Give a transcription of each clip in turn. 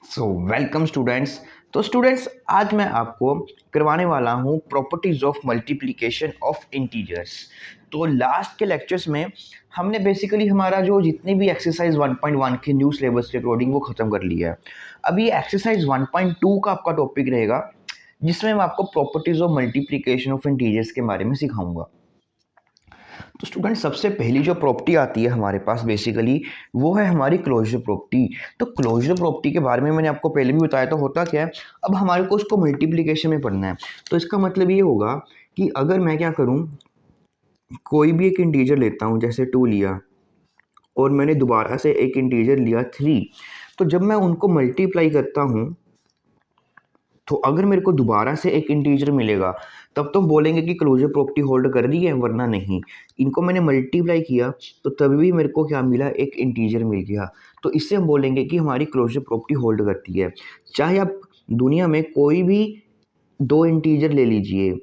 Welcome students. तो students, आज मैं आपको करवाने वाला हूँ properties of multiplication of integers. तो लास्ट के लेक्चर्स में हमने बेसिकली हमारा जो जितने भी एक्सरसाइज 1.1 के न्यू सिलेबस के अकॉर्डिंग वो ख़त्म कर लिया है। अब ये एक्सरसाइज 1.2 का आपका टॉपिक रहेगा, जिसमें मैं आपको properties of multiplication of integers के बारे में सिखाऊंगा। तो स्टूडेंट, सबसे पहली जो प्रॉपर्टी आती है हमारे पास बेसिकली वो है हमारी क्लोजर प्रॉपर्टी। तो क्लोजर प्रॉपर्टी के बारे में मैंने आपको पहले भी बताया, तो होता क्या है, अब हमारे को उसको मल्टीप्लिकेशन में पढ़ना है। तो इसका मतलब ये होगा कि अगर मैं क्या करूँ, कोई भी एक इंटीजर लेता हूँ, जैसे 2 लिया और मैंने दोबारा से एक इंटीजर लिया 3, तो जब मैं उनको मल्टीप्लाई करता हूँ तो अगर मेरे को दोबारा से एक इंटीजर मिलेगा तब तो बोलेंगे कि क्लोजर प्रॉपर्टी होल्ड कर रही है, वरना नहीं। इनको मैंने मल्टीप्लाई किया तो तभी भी मेरे को क्या मिला, एक इंटीजर मिल गया। तो इससे हम बोलेंगे कि हमारी क्लोजर प्रॉपर्टी होल्ड करती है। चाहे आप दुनिया में कोई भी 2 इंटीजर ले लीजिए,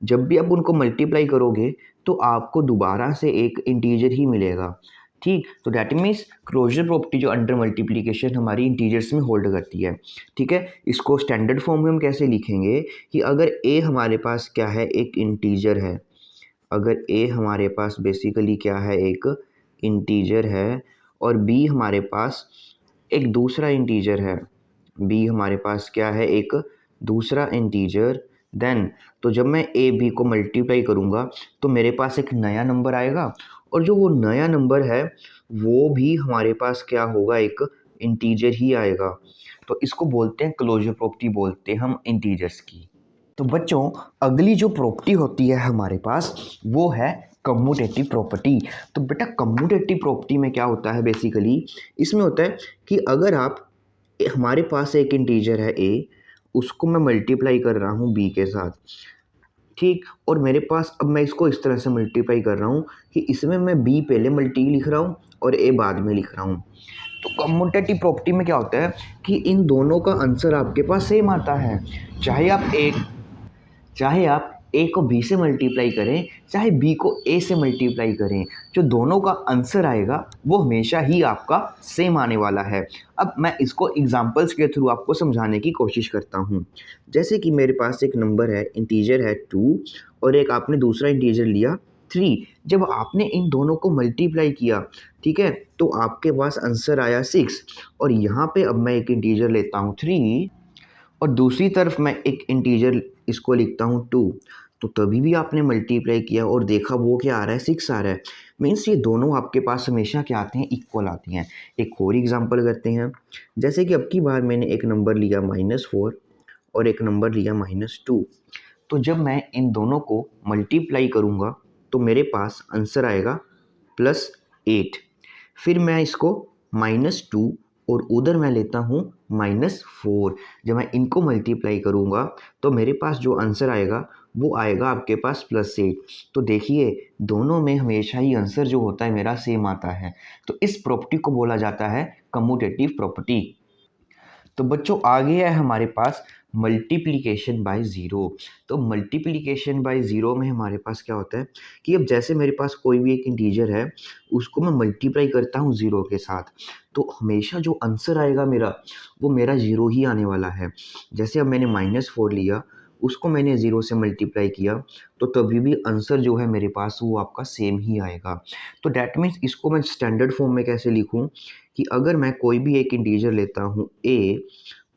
जब भी आप उनको मल्टीप्लाई करोगे तो आपको दोबारा से एक इंटीजर ही मिलेगा। ठीक, तो दैट मीन्स क्लोजर प्रॉपर्टी जो अंडर मल्टीप्लिकेशन हमारी इंटीजर्स में होल्ड करती है। ठीक है, इसको स्टैंडर्ड फॉर्म में हम कैसे लिखेंगे कि अगर ए हमारे पास क्या है, एक इंटीजर है। अगर ए हमारे पास बेसिकली क्या है, एक इंटीजर है, और बी हमारे पास एक दूसरा इंटीजर है। बी हमारे पास क्या है, एक दूसरा इंटीजर। देन तो जब मैं ए बी को मल्टीप्लाई करूँगा तो मेरे पास एक नया नंबर आएगा, और जो वो नया नंबर है वो भी हमारे पास क्या होगा, एक इंटीजर ही आएगा। तो इसको बोलते हैं क्लोजर प्रॉपर्टी, बोलते हैं हम इंटीजर्स की। तो बच्चों, अगली जो प्रॉपर्टी होती है हमारे पास वो है कम्यूटेटिव प्रॉपर्टी। तो बेटा, कम्यूटेटिव प्रॉपर्टी में क्या होता है बेसिकली, इसमें होता है कि अगर आप हमारे पास एक इंटीजर है ए, उसको मैं मल्टीप्लाई कर रहा हूँ बी के साथ। ठीक, और मेरे पास अब मैं इसको इस तरह से मल्टीप्लाई कर रहा हूँ कि इसमें मैं बी पहले मल्टी लिख रहा हूँ और ए बाद में लिख रहा हूँ। तो कम्यूटेटिव प्रॉपर्टी में क्या होता है कि इन दोनों का आंसर आपके पास सेम आता है। चाहे आप ए को बी से मल्टीप्लाई करें, चाहे बी को ए से मल्टीप्लाई करें, जो दोनों का आंसर आएगा वो हमेशा ही आपका सेम आने वाला है। अब मैं इसको एग्जांपल्स के थ्रू आपको समझाने की कोशिश करता हूँ। जैसे कि मेरे पास एक नंबर है, इंटीजर है 2, और एक आपने दूसरा इंटीजर लिया 3। जब आपने इन दोनों को मल्टीप्लाई किया, ठीक है, तो आपके पास आंसर आया 6। और यहाँ पे अब मैं एक इंटीजर लेता हूँ 3 और दूसरी तरफ मैं एक इंटीजर इसको लिखता हूँ 2, तो तभी भी आपने मल्टीप्लाई किया और देखा वो क्या आ रहा है, 6 आ रहा है। मीन्स ये दोनों आपके पास हमेशा क्या आते हैं, इक्वल आती हैं। एक और एग्जांपल करते हैं। जैसे कि अब की बार मैंने एक नंबर लिया -4 और एक नंबर लिया -2, तो जब मैं इन दोनों को मल्टीप्लाई करूँगा तो मेरे पास आंसर आएगा +8। फिर मैं इसको -2 और उधर मैं लेता हूँ -4। जब मैं इनको मल्टीप्लाई करूँगा तो मेरे पास जो आंसर आएगा वो आएगा आपके पास +8। तो देखिए, दोनों में हमेशा ही आंसर जो होता है मेरा सेम आता है। तो इस प्रॉपर्टी को बोला जाता है कम्यूटेटिव प्रॉपर्टी। तो बच्चों, आगे है हमारे पास मल्टीप्लिकेशन बाय ज़ीरो। तो मल्टीप्लिकेशन बाय ज़ीरो में हमारे पास क्या होता है कि अब जैसे मेरे पास कोई भी एक इंटीजर है, उसको मैं मल्टीप्लाई करता हूँ ज़ीरो के साथ, तो हमेशा जो आंसर आएगा मेरा, वो मेरा ज़ीरो ही आने वाला है। जैसे अब मैंने -4 लिया, उसको मैंने ज़ीरो से मल्टीप्लाई किया, तो तभी भी आंसर जो है मेरे पास वो आपका सेम ही आएगा। तो डैट मीन्स इसको मैं स्टैंडर्ड फॉर्म में कैसे लिखूँ कि अगर मैं कोई भी एक इंटीजर लेता हूँ ए,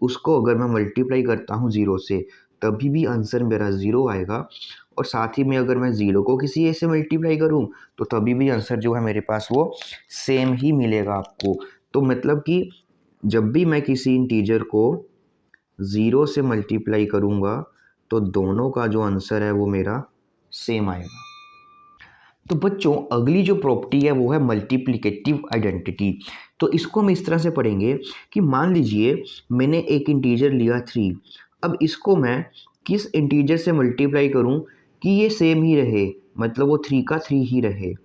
उसको अगर मैं मल्टीप्लाई करता हूँ ज़ीरो से, तभी भी आंसर मेरा ज़ीरो आएगा। और साथ ही में अगर मैं ज़ीरो को किसी ए से मल्टीप्लाई करूँ तो तभी भी आंसर जो है मेरे पास वो सेम ही मिलेगा आपको। तो मतलब कि जब भी मैं किसी इंटीजर को ज़ीरो से मल्टीप्लाई करूँगा तो दोनों का जो आंसर है वो मेरा सेम आएगा। तो बच्चों, अगली जो प्रॉपर्टी है वो है मल्टीप्लिकेटिव आइडेंटिटी। तो इसको हम इस तरह से पढ़ेंगे कि मान लीजिए मैंने एक इंटीजर लिया 3, अब इसको मैं किस इंटीजर से मल्टीप्लाई करूं कि ये सेम ही रहे, मतलब वो 3 का 3 ही रहे।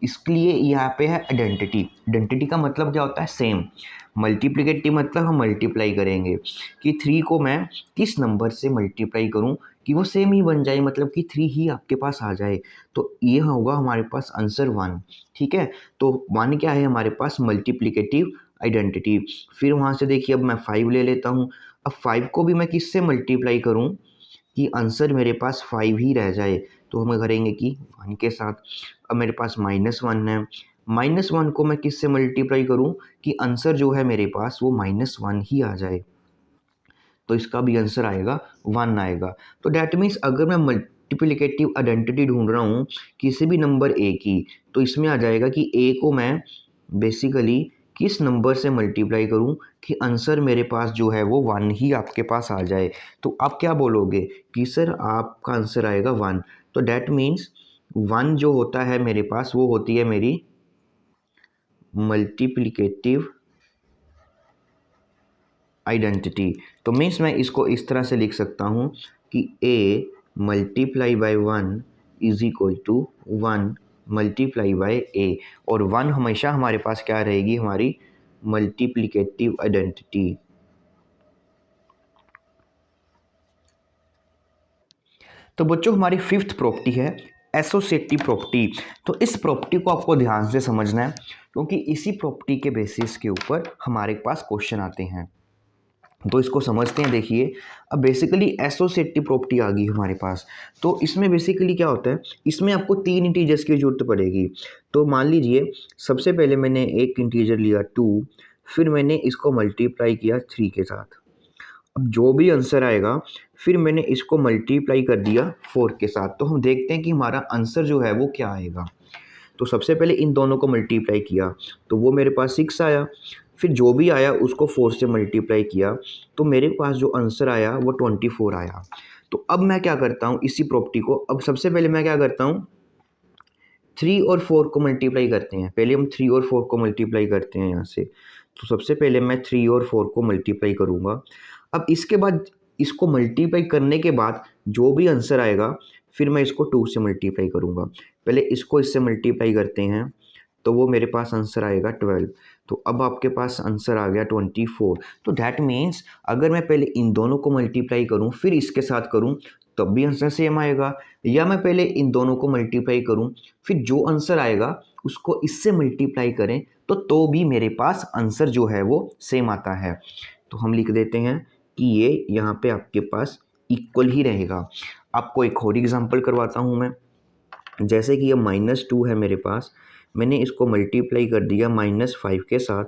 इसके लिए यहाँ पे है आइडेंटिटी। आइडेंटिटी का मतलब क्या होता है, सेम। मल्टीप्लिकेटिव मतलब हम मल्टीप्लाई करेंगे कि 3 को मैं किस नंबर से मल्टीप्लाई करूं कि वो सेम ही बन जाए, मतलब कि 3 ही आपके पास आ जाए। तो ये होगा हमारे पास आंसर 1। ठीक है, तो 1 क्या है हमारे पास, मल्टीप्लिकेटिव आइडेंटिटी। फिर वहाँ से देखिए अब मैं 5 ले लेता हूँ। अब 5 को भी मैं किससे मल्टीप्लाई करूँ कि आंसर मेरे पास 5 ही रह जाए, तो हम करेंगे कि 1 के साथ। अब मेरे पास -1 है, -1 को मैं किससे मल्टीप्लाई करूँ कि आंसर जो है मेरे पास वो -1 ही आ जाए, तो इसका भी आंसर आएगा 1 आएगा। तो डैट मीन्स अगर मैं मल्टीप्लिकेटिव आइडेंटिटी ढूंढ रहा हूँ किसी भी नंबर ए की, तो इसमें आ जाएगा कि ए को मैं बेसिकली किस नंबर से मल्टीप्लाई करूं कि आंसर मेरे पास जो है वो 1 ही आपके पास आ जाए। तो आप क्या बोलोगे कि सर आपका आंसर आएगा 1। तो डैट मीन्स 1 जो होता है मेरे पास वो होती है मेरी मल्टीप्लिकेटिव आइडेंटिटी। तो मीन्स मैं इसको इस तरह से लिख सकता हूँ कि a multiply by 1 is equal to 1 multiply by a, और 1 हमेशा हमारे पास क्या रहेगी, हमारी मल्टीप्लिकेटिव आइडेंटिटी। तो बच्चों हमारी 5th प्रॉपर्टी है एसोसिएटिव प्रॉपर्टी। तो इस प्रॉपर्टी को आपको ध्यान से समझना है क्योंकि इसी प्रॉपर्टी के बेसिस के ऊपर हमारे पास क्वेश्चन आते हैं। तो इसको समझते हैं। देखिए अब बेसिकली एसोसिएटिव प्रॉपर्टी आ गई हमारे पास। तो इसमें बेसिकली क्या होता है, इसमें आपको 3 इंटीजर्स की ज़रूरत पड़ेगी। तो मान लीजिए सबसे पहले मैंने एक इंटीजर लिया 2, फिर मैंने इसको मल्टीप्लाई किया 3 के साथ। अब जो भी आंसर आएगा फिर मैंने इसको मल्टीप्लाई कर दिया 4 के साथ। तो हम देखते हैं कि हमारा आंसर जो है वो क्या आएगा। तो सबसे पहले इन दोनों को मल्टीप्लाई किया तो वो मेरे पास 6 आया, फिर जो भी आया उसको 4 से मल्टीप्लाई किया तो मेरे पास जो आंसर आया वो 24 आया। तो अब मैं क्या करता हूँ इसी प्रॉपर्टी को, अब सबसे पहले मैं क्या करता हूँ 3 और 4 को मल्टीप्लाई करते हैं। पहले हम 3 और 4 को मल्टीप्लाई करते हैं यहाँ से। तो सबसे पहले मैं 3 और 4 को मल्टीप्लाई करूँगा। अब इसके बाद इसको मल्टीप्लाई करने के बाद जो भी आंसर आएगा फिर मैं इसको 2 से मल्टीप्लाई करूँगा। पहले इसको इससे मल्टीप्लाई करते हैं तो वो मेरे पास आंसर आएगा 12। तो अब आपके पास आंसर आ गया 24। तो दैट मीन्स अगर मैं पहले इन दोनों को मल्टीप्लाई करूं फिर इसके साथ करूं तब भी आंसर सेम आएगा, या मैं पहले इन दोनों को मल्टीप्लाई करूं फिर जो आंसर आएगा उसको इससे मल्टीप्लाई करें तो भी मेरे पास आंसर जो है वो सेम आता है। तो हम लिख देते हैं कि ये यहाँ पे आपके पास इक्वल ही रहेगा। आपको एक और एग्जाम्पल करवाता हूँ मैं। जैसे कि ये -2 है मेरे पास, मैंने इसको मल्टीप्लाई कर दिया -5 के साथ,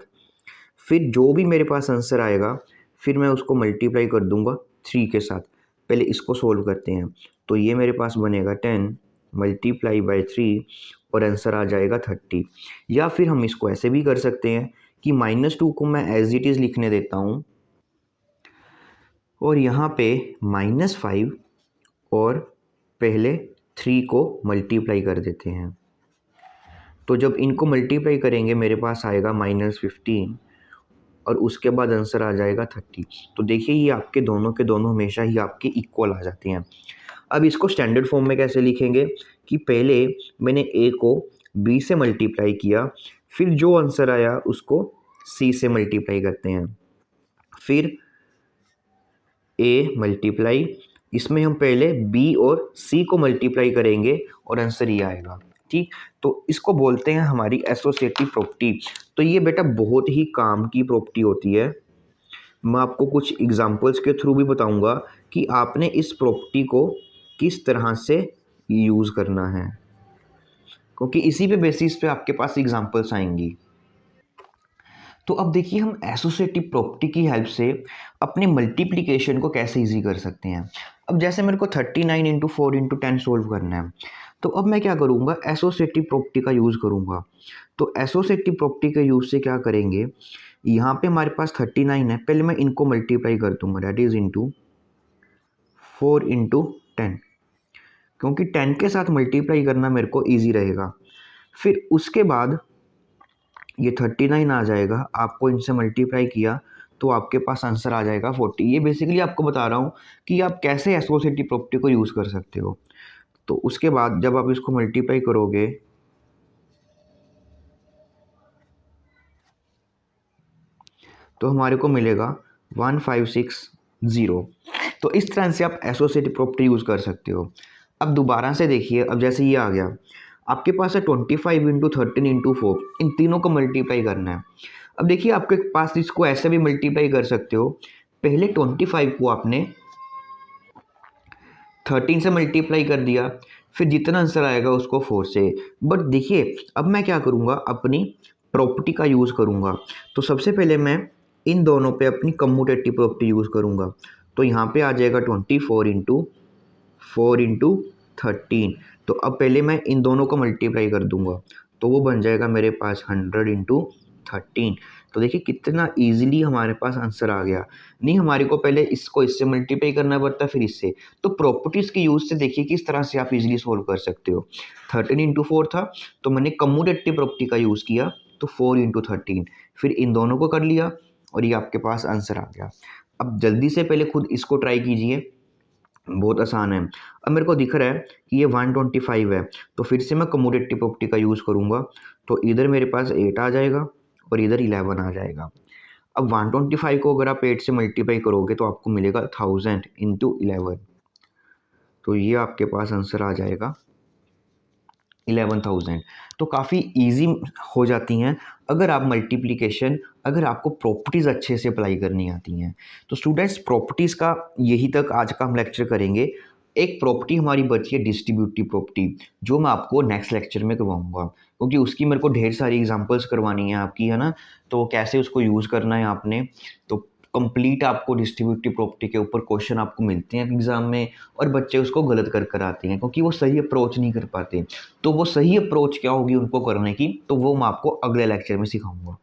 फिर जो भी मेरे पास आंसर आएगा फिर मैं उसको मल्टीप्लाई कर दूंगा 3 के साथ। पहले इसको सोल्व करते हैं तो ये मेरे पास बनेगा 10 मल्टीप्लाई बाई 3 और आंसर आ जाएगा 30। या फिर हम इसको ऐसे भी कर सकते हैं कि -2 को मैं एज इट इज़ लिखने देता हूँ और यहाँ पे -5 और पहले 3 को मल्टीप्लाई कर देते हैं। तो जब इनको मल्टीप्लाई करेंगे मेरे पास आएगा -15 और उसके बाद आंसर आ जाएगा 30। तो देखिए ये आपके दोनों के दोनों हमेशा ही आपके इक्वल आ जाते हैं। अब इसको स्टैंडर्ड फॉर्म में कैसे लिखेंगे कि पहले मैंने a को b से मल्टीप्लाई किया, फिर जो आंसर आया उसको c से मल्टीप्लाई करते हैं, फिर a मल्टीप्लाई, इसमें हम पहले b और c को मल्टीप्लाई करेंगे और आंसर ये आएगा। ठीक, तो इसको बोलते हैं हमारी एसोसिएटिव प्रॉपर्टी। तो ये बेटा बहुत ही काम की प्रॉपर्टी होती है। मैं आपको कुछ एग्जांपल्स के थ्रू भी बताऊंगा कि आपने इस प्रॉपर्टी को किस तरह से यूज़ करना है, क्योंकि इसी पे बेसिस पे आपके पास एग्जांपल्स आएंगी। तो अब देखिए हम एसोसिएटिव प्रॉपर्टी की हेल्प से अपने मल्टीप्लिकेशन को कैसे इजी कर सकते हैं। अब जैसे मेरे को 39 × 4 × 10 सोल्व करना है, तो अब मैं क्या करूँगा एसोसिएटिव प्रॉपर्टी का यूज़ करूँगा। तो एसोसिएटिव प्रॉपर्टी के यूज़ से क्या करेंगे, यहाँ पे हमारे पास 39 है, पहले मैं इनको मल्टीप्लाई कर दूँगा, डैट इज़ इंटू 4 × 10, क्योंकि 10 के साथ मल्टीप्लाई करना मेरे को ईजी रहेगा। फिर उसके बाद ये 39 आ जाएगा, आपको इनसे मल्टीप्लाई किया तो आपके पास आंसर आ जाएगा 40। ये बेसिकली आपको बता रहा हूँ कि आप कैसे एसोसिएटिव प्रॉपर्टी को यूज़ कर सकते हो। तो उसके बाद जब आप इसको मल्टीप्लाई करोगे तो हमारे को मिलेगा 1560। तो इस तरह से आप एसोसिएटिव प्रॉपर्टी यूज़ कर सकते हो। अब दोबारा से देखिए, अब जैसे ये आ गया, आपके पास है 25 × 13 × 4, इन तीनों को मल्टीप्लाई करना है। अब देखिए आपके पास इसको ऐसे भी मल्टीप्लाई कर सकते हो, पहले 25 को आपने 13 से मल्टीप्लाई कर दिया, फिर जितना आंसर आएगा उसको 4 से। बट देखिए अब मैं क्या करूँगा, अपनी प्रॉपर्टी का यूज़ करूँगा। तो सबसे पहले मैं इन दोनों पे अपनी कम्यूटेटिव प्रॉपर्टी यूज़ करूँगा। तो यहाँ पे आ जाएगा 24 इंटू 4 इंटू 13। तो अब पहले मैं इन दोनों को मल्टीप्लाई कर दूंगा, तो वो बन जाएगा मेरे पास 100 इंटू 13। तो देखिए कितना इजीली हमारे पास आंसर आ गया। नहीं हमारे को पहले इसको इससे मल्टीप्लाई करना पड़ता फिर इससे। तो प्रॉपर्टीज़ के यूज़ से देखिए किस तरह से आप इजीली सोल्व कर सकते हो। 13 इंटू 4 था, तो मैंने कम्यूटेटिव प्रॉपर्टी का यूज़ किया, तो 4 इंटू 13, फिर इन दोनों को कर लिया और ये आपके पास आंसर आ गया। अब जल्दी से पहले खुद इसको ट्राई कीजिए, बहुत आसान है। अब मेरे को दिख रहा है कि ये 125 है, तो फिर से मैं कम्यूटेटिव प्रॉपर्टी का यूज़ करूँगा। तो इधर मेरे पास 8 आ जाएगा और इधर 11 आ जाएगा। अब 125 को अगर आप 8 से मल्टीप्लाई करोगे तो आपको मिलेगा 1000 इंटू 11। तो ये आपके पास आंसर आ जाएगा 11,000। तो काफ़ी इजी हो जाती हैं अगर आप मल्टीप्लिकेशन, अगर आपको प्रॉपर्टीज़ अच्छे से अप्लाई करनी आती हैं। तो स्टूडेंट्स प्रॉपर्टीज़ का यही तक आज का हम लेक्चर करेंगे। एक प्रॉपर्टी हमारी बची है डिस्ट्रीब्यूटिव प्रॉपर्टी, जो मैं आपको नेक्स्ट लेक्चर में करवाऊंगा, क्योंकि उसकी मेरे को ढेर सारी एग्जांपल्स करवानी है आपकी, है ना। तो कैसे उसको यूज़ करना है आपने, तो कंप्लीट आपको डिस्ट्रीब्यूटिव प्रॉपर्टी के ऊपर क्वेश्चन आपको मिलते हैं एग्जाम में, और बच्चे उसको गलत कर आते हैं क्योंकि वो सही अप्रोच नहीं कर पाते। तो वो सही अप्रोच क्या होगी उनको करने की, तो वो मैं आपको अगले लेक्चर में सिखाऊंगा।